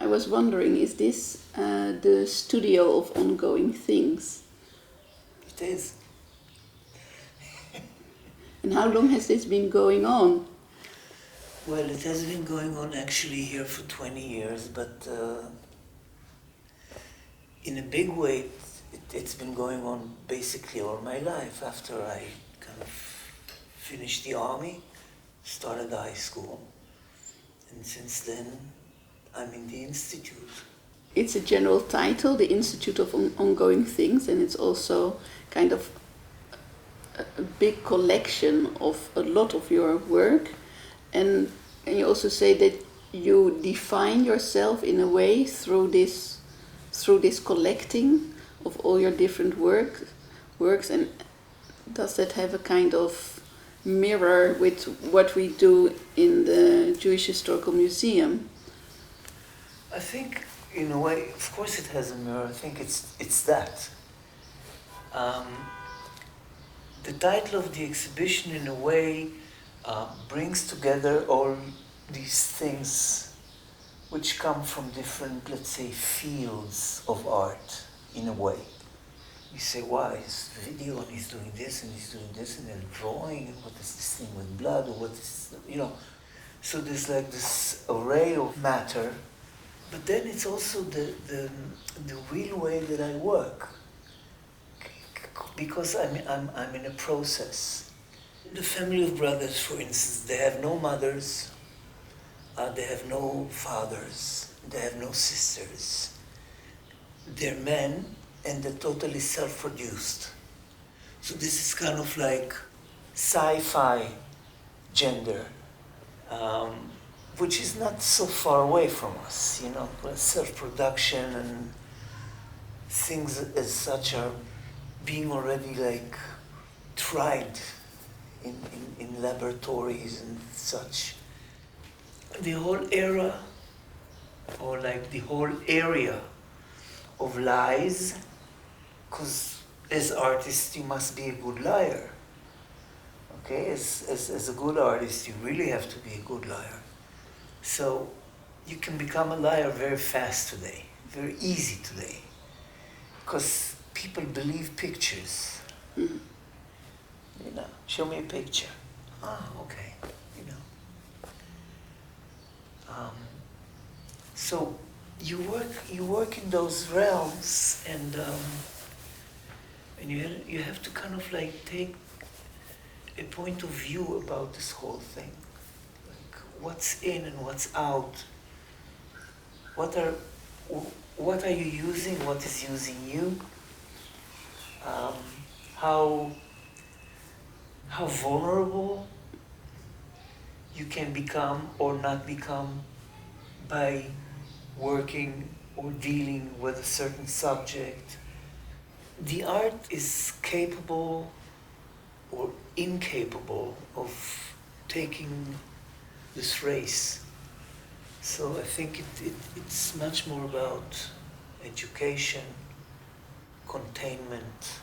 I was wondering, is this the studio of ongoing things? It is. And how long has this been going on? Well, it has been going on actually here for 20 years, but in a big way, it's been going on basically all my life. After I kind of finished the army, started high school, and since then I'm in the institute. It's a general title, the Institute of Ongoing Things, and it's also kind of a big collection of a lot of your work. And you also say that you define yourself in a way through this collecting of all your different works. And does that have a kind of mirror with what we do in the Jewish Historical Museum? I think, in a way, of course it has a mirror. I think it's that. The title of the exhibition, in a way, brings together all these things which come from different, let's say, fields of art, in a way. You say, wow, he's video and he's doing this and he's doing this and then drawing, and what is this thing with blood, or what is, So there's like this array of matter, but then it's also the real way that I work, because I'm in a process. The family of brothers, for instance, they have no mothers, they have no fathers, they have no sisters. They're men, and they're totally self-produced. So this is kind of like sci-fi gender, which is not so far away from us, self-production and things as such are being already like tried in laboratories and such. The whole era, or like the whole area of lies, because as artists you must be a good liar. Okay, as a good artist you really have to be a good liar. So you can become a liar very fast today, very easy today, because people believe pictures. Mm-hmm. Show me a picture. Okay, So you work in those realms, and you have to kind of like take a point of view about this whole thing, like what's in and what's out. What are you using? What is using you? How vulnerable you can become or not become by working or dealing with a certain subject. The art is capable or incapable of taking this race. So I think it's much more about education, containment,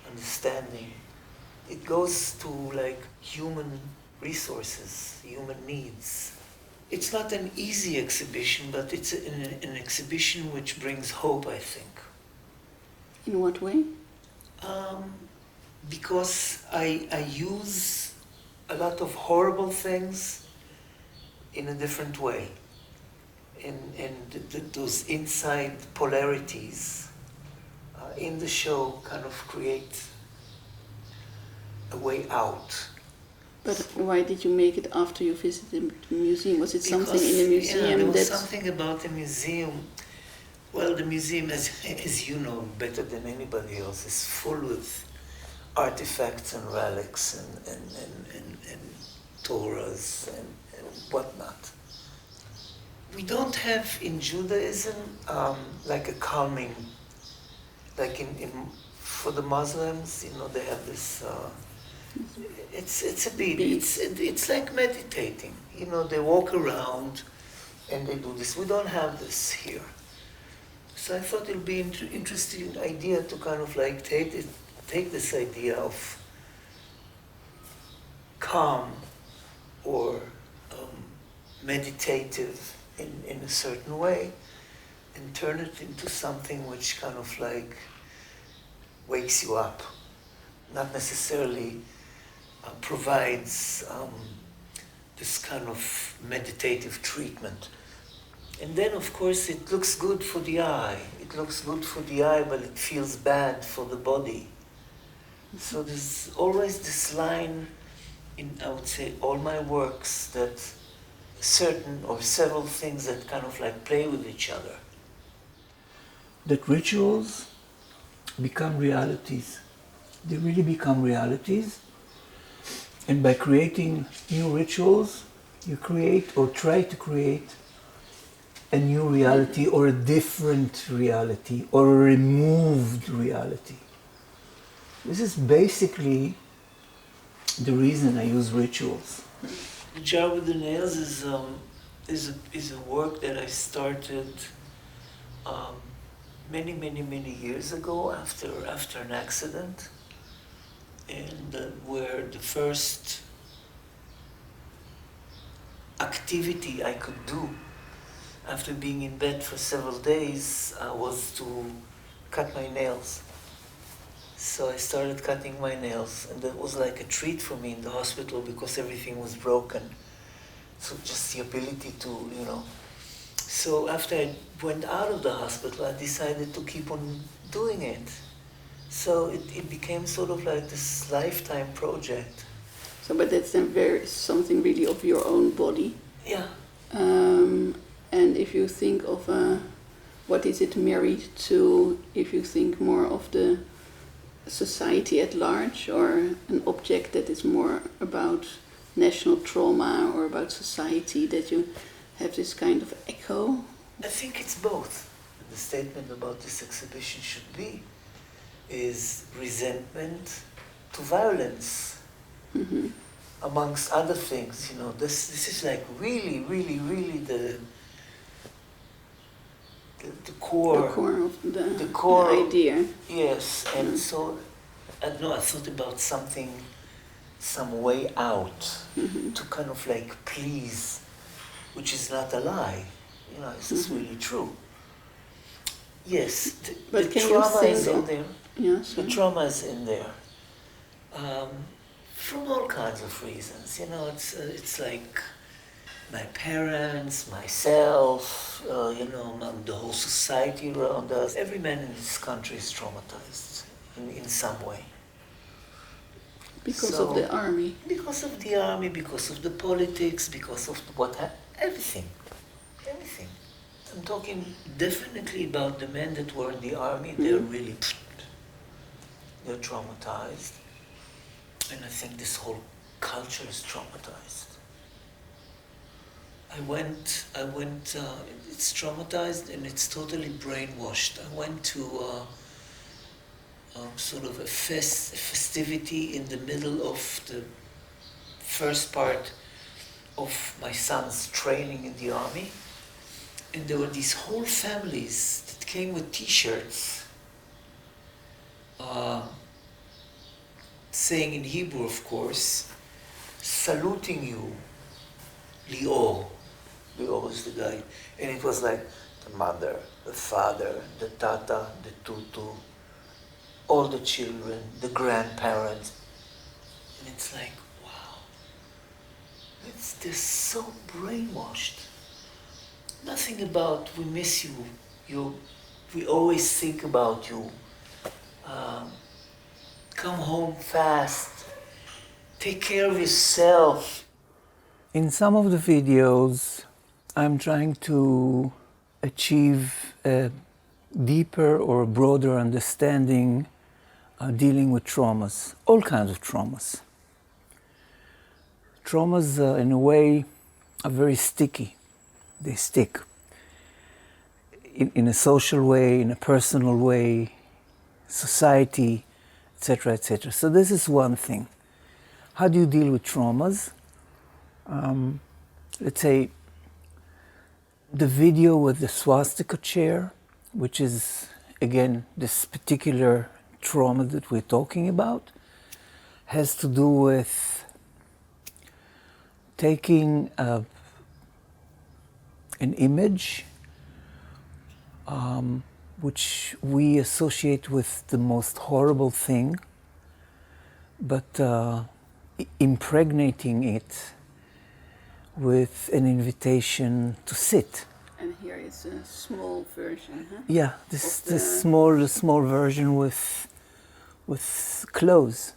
understanding. It goes to like human resources, human needs. It's not an easy exhibition, but it's an exhibition which brings hope, I think. In what way? Because I use a lot of horrible things in a different way. And those inside polarities in the show kind of create a way out. But why did you make it after you visited the museum? Was it something in the museum there was something about the museum. Well, the museum, as you know better than anybody else, is full with artifacts and relics and Torahs and whatnot. We don't have in Judaism like a calming, like for the Muslims, they have this. It's a bit. It's like meditating. They walk around and they do this. We don't have this here. So I thought it would be an interesting idea to kind of like take this idea of calm or meditative in a certain way and turn it into something which kind of like wakes you up, not necessarily provides this kind of meditative treatment. And then, of course, it looks good for the eye. It looks good for the eye, but it feels bad for the body. So there's always this line in, I would say, all my works, that certain or several things that kind of like play with each other. That rituals become realities. They really become realities. And by creating new rituals, you create or try to create a new reality or a different reality or a removed reality. This is basically the reason I use rituals. The Jar with the Nails is a work that I started many years ago after an accident, and where the first activity I could do after being in bed for several days was to cut my nails. So I started cutting my nails, and that was like a treat for me in the hospital because everything was broken. So just the ability to, you know. So after I went out of the hospital, I decided to keep on doing it. So it became sort of like this lifetime project. So, but that's then something really of your own body. Yeah. And if you think of what is it married to, if you think more of the society at large, or an object that is more about national trauma or about society, that you have this kind of echo? I think it's both. The statement about this exhibition should be is resentment to violence, amongst other things. You know, this is like really the core. The core of the core the idea. Yes, and so I don't know. I thought about some way out to kind of like please, which is not a lie. You know, this is really true. Yes, But the can trauma you is think in of, there. Yeah, The trauma is in there, from all kinds of reasons. You know, it's like my parents, myself, you know, the whole society around us. Every man in this country is traumatized in some way. because of the army. Because of the army, because of the politics, because of everything. I'm talking definitely about the men that were in the army. They're really, they're traumatized. And I think this whole culture is traumatized. I went, it's traumatized and it's totally brainwashed. I went to sort of a festivity in the middle of the first part of my son's training in the army. And there were these whole families that came with T-shirts saying in Hebrew, of course, saluting you, Lior. Lior is the guy. And it was like the mother, the father, the tata, the tutu, all the children, the grandparents. And it's like, wow, they're so brainwashed. Nothing about we miss you, we always think about you. Come home fast. Take care of yourself. In some of the videos, I'm trying to achieve a deeper or broader understanding dealing with traumas, all kinds of traumas. Traumas, in a way, are very sticky. They stick in a social way, in a personal way, society, etc., etc. So this is one thing. How do you deal with traumas? Let's say the video with the swastika chair, which is, again, this particular trauma that we're talking about, has to do with taking a an image which we associate with the most horrible thing, but impregnating it with an invitation to sit. And here is a small version, huh? Yeah, this small version with clothes.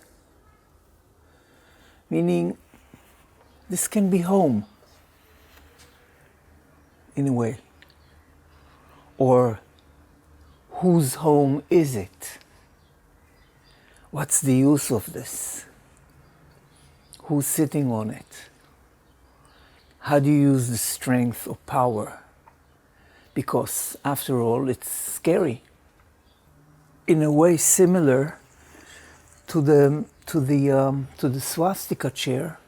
Meaning, this can be home, in a way. Or, whose home is it? What's the use of this? Who's sitting on it? How do you use the strength or power? Because, after all, it's scary. In a way similar to the swastika chair,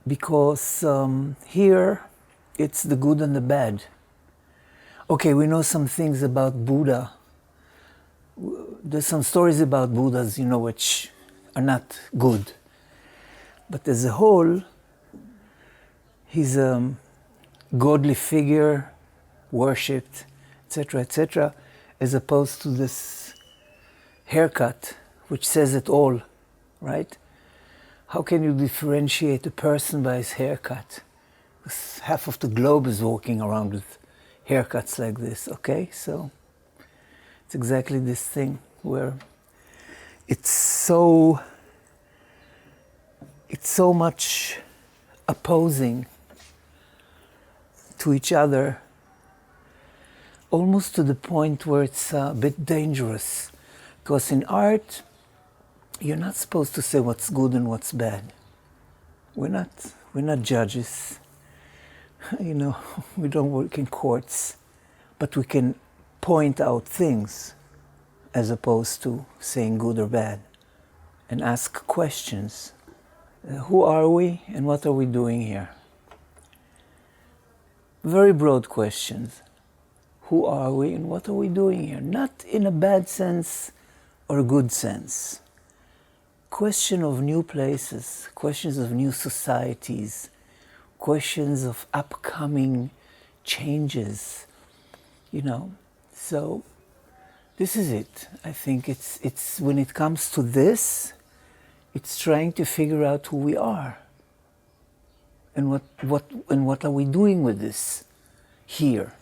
because here it's the good and the bad. Okay, we know some things about Buddha. There's some stories about Buddhas, which are not good. But as a whole, he's a godly figure, worshipped, etc., as opposed to this haircut, which says it all, right? How can you differentiate a person by his haircut? Because half of the globe is walking around with haircuts like this, okay? So it's exactly this thing where it's so much opposing to each other, almost to the point where it's a bit dangerous. Because in art, you're not supposed to say what's good and what's bad. We're not judges. We don't work in courts, but we can point out things as opposed to saying good or bad, and ask questions. Who are we and what are we doing here? Very broad questions. Who are we and what are we doing here? Not in a bad sense or a good sense. Question of new places, questions of new societies, questions of upcoming changes, So this is it. I think it's when it comes to this, it's trying to figure out who we are. And what are we doing with this here?